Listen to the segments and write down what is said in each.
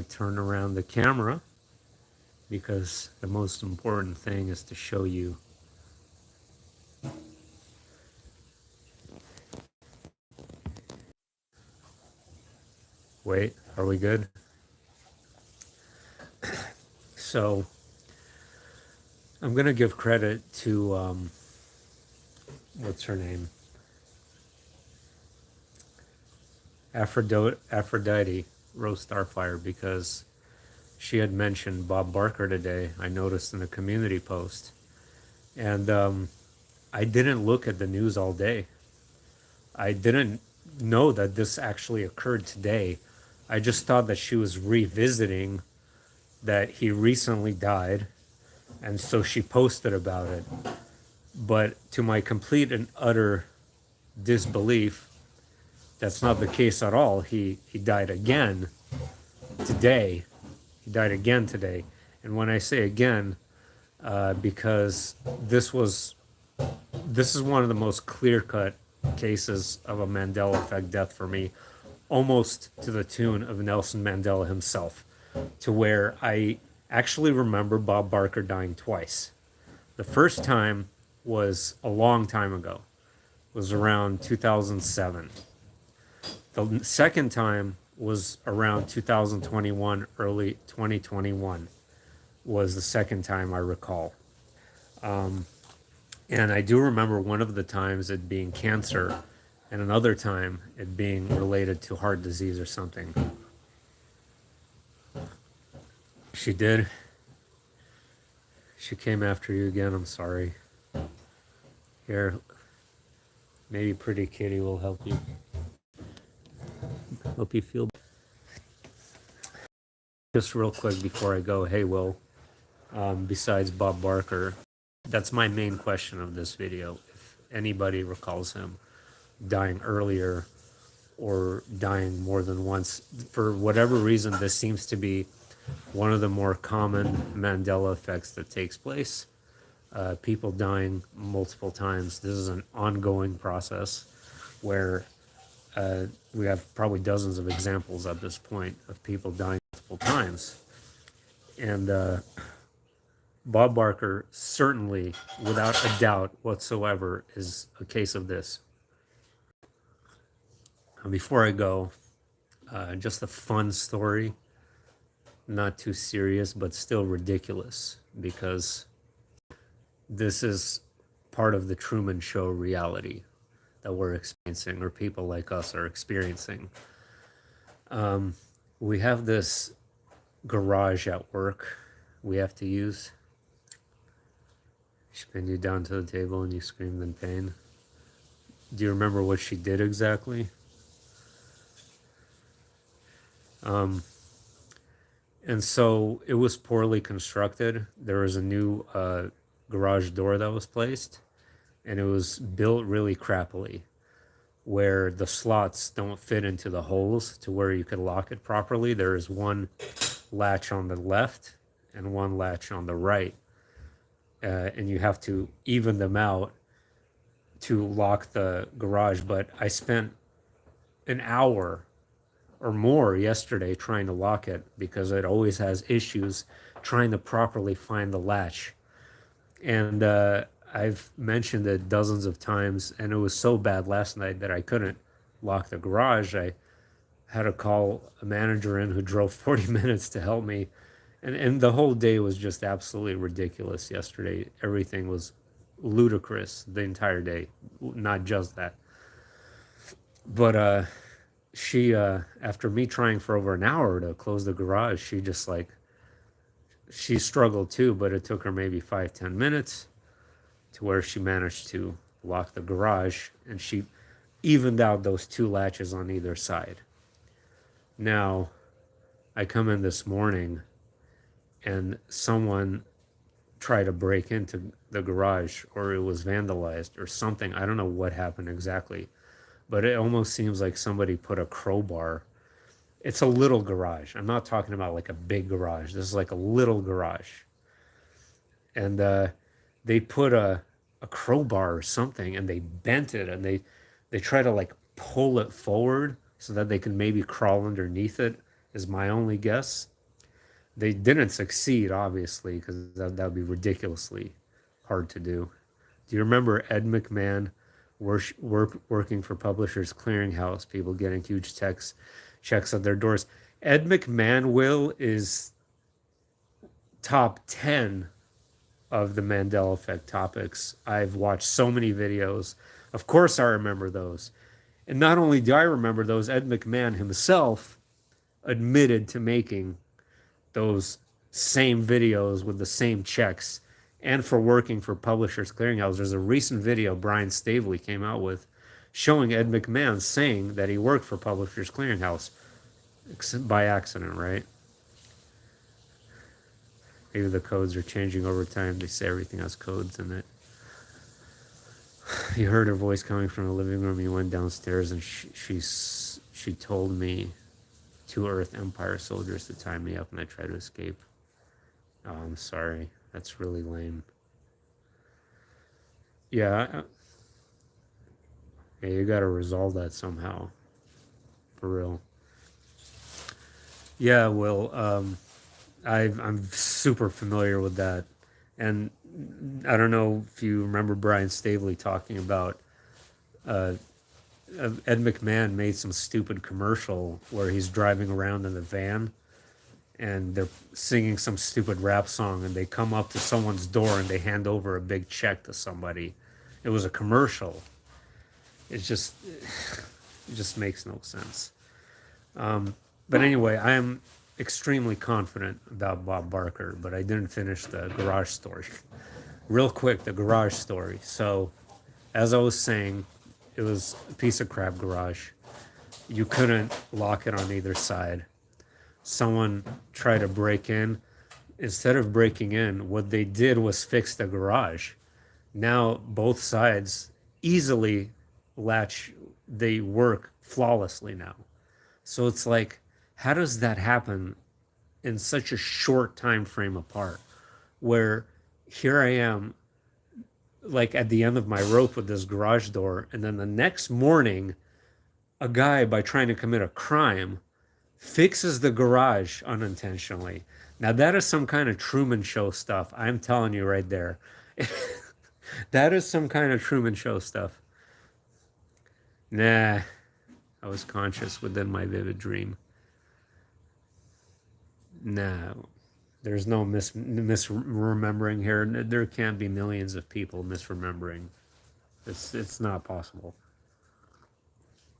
turn around the camera because the most important thing is to show you. Wait, are we good? So I'm going to give credit to, what's her name? Aphrodite Rose Starfire, because she had mentioned Bob Barker today. I noticed in a community post. And I didn't look at the news all day. I didn't know that this actually occurred today. I just thought that she was revisiting that he recently died, and so she posted about it. But to my complete and utter disbelief, that's not the case at all. He died again today. He died again today. And when I say again, because this is one of the most clear-cut cases of a Mandela effect death for me, almost to the tune of Nelson Mandela himself, to where I actually remember Bob Barker dying twice. The first time was a long time ago. It was around 2007. The second time was around 2021, early 2021 was the second time I recall. And I do remember one of the times it being cancer and another time it being related to heart disease or something. She did. She came after you again. I'm sorry. Here, maybe Pretty Kitty will help you. Hope you feel. Just real quick before I go, hey, Will, besides Bob Barker, that's my main question of this video. If anybody recalls him dying earlier or dying more than once, for whatever reason, this seems to be one of the more common Mandela effects that takes place. People dying multiple times. This is an ongoing process where we have probably dozens of examples at this point of people dying multiple times. And Bob Barker certainly, without a doubt whatsoever, is a case of this. Before I go, just a fun story, not too serious, but still ridiculous, because this is part of the Truman Show reality that we're experiencing, or people like us are experiencing. We have this garage at work we have to use. She pinned you down to the table and you screamed in pain. Do you remember what she did exactly? And so it was poorly constructed. There was a new garage door that was placed, and it was built really crappily, where the slots don't fit into the holes to where you could lock it properly. There is one latch on the left and one latch on the right, and you have to even them out to lock the garage. But I spent an hour or more yesterday trying to lock it because it always has issues trying to properly find the latch. And I've mentioned it dozens of times, and it was so bad last night that I couldn't lock the garage. I had to call a manager in who drove 40 minutes to help me. And the whole day was just absolutely ridiculous yesterday. Everything was ludicrous the entire day, not just that. But she, after me trying for over an hour to close the garage, she struggled too, but it took her maybe 5-10 minutes to where she managed to lock the garage, and she evened out those two latches on either side. Now, I come in this morning and someone tried to break into the garage, or it was vandalized or something. I don't know what happened exactly, but it almost seems like somebody put a crowbar. It's a little garage. I'm not talking about like a big garage. This is like a little garage. And they put a crowbar or something, and they bent it, and they try to like pull it forward so that they can maybe crawl underneath it is my only guess. They didn't succeed, obviously, because that would be ridiculously hard to do. Do you remember Ed McMahon working for Publishers Clearinghouse, people getting huge checks at their doors? Ed McMahon, Will, is top 10 of the Mandela effect topics. I've watched so many videos. Of course, I remember those. And not only do I remember those, Ed McMahon himself admitted to making those same videos with the same checks and for working for Publishers Clearinghouse. There's a recent video Brian Staveley came out with showing Ed McMahon saying that he worked for Publishers Clearinghouse by accident, right? Maybe the codes are changing over time. They say everything has codes in it. He heard her voice coming from the living room. He went downstairs and she told me 2 Earth Empire soldiers to tie me up, and I tried to escape. Oh, I'm sorry. That's really lame. Yeah, yeah, you gotta resolve that somehow. For real. Yeah, well, I'm super familiar with that. And I don't know if you remember Brian Staveley talking about uh, Ed McMahon made some stupid commercial where he's driving around in the van and they're singing some stupid rap song and they come up to someone's door and they hand over a big check to somebody. It was a commercial. It just makes no sense. But anyway, I am extremely confident about Bob Barker, but I didn't finish the garage story. Real quick, the garage story. So, as I was saying, it was a piece of crap garage. You couldn't lock it on either side. Someone tried to break in. Instead of breaking in, what they did was fix the garage. Now both sides easily they work flawlessly now. So it's like, how does that happen in such a short time frame apart? Where here I am, like at the end of my rope with this garage door, and then the next morning, a guy, by trying to commit a crime, fixes the garage unintentionally. Now that is some kind of Truman Show stuff. I'm telling you right there. That is some kind of Truman Show stuff. Nah, I was conscious within my vivid dream. No, there's no misremembering here. There can't be millions of people misremembering. It's not possible.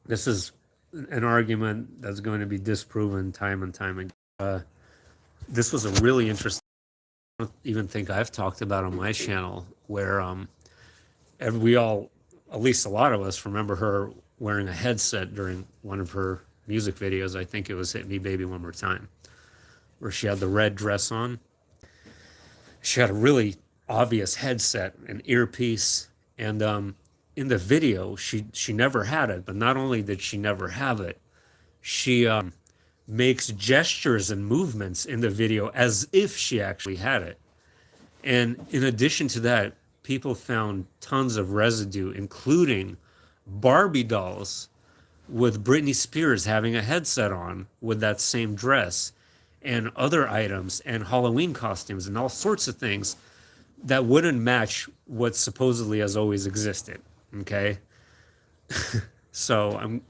This is an argument that's going to be disproven time and time again. This was a really interesting. I don't even think I've talked about on my channel where we all, at least a lot of us, remember her wearing a headset during one of her music videos. I think it was "Hit Me Baby One More Time," where she had the red dress on. She had a really obvious headset, an earpiece, and in the video, she never had it. But not only did she never have it, she makes gestures and movements in the video as if she actually had it. And in addition to that, people found tons of residue, including Barbie dolls with Britney Spears having a headset on with that same dress, and other items and Halloween costumes and all sorts of things that wouldn't match what supposedly has always existed. Okay? So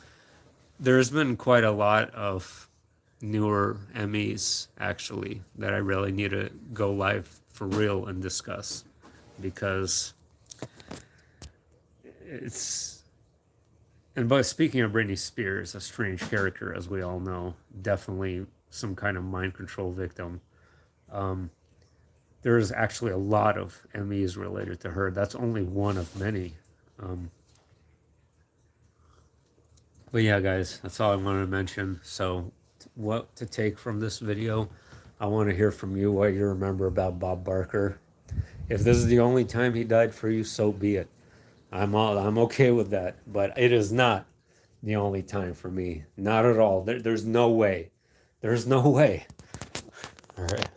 there's been quite a lot of newer Emmys, actually, that I really need to go live for real and discuss, because it's... And by speaking of Britney Spears, a strange character, as we all know, definitely some kind of mind control victim. There's actually a lot of Emmys related to her. That's only one of many. But yeah, guys, that's all I wanted to mention. So what to take from this video, I want to hear from you what you remember about Bob Barker. If this is the only time he died for you, so be it. I'm okay with that, but it is not the only time for me. Not at all. There's no way. There's no way. All right.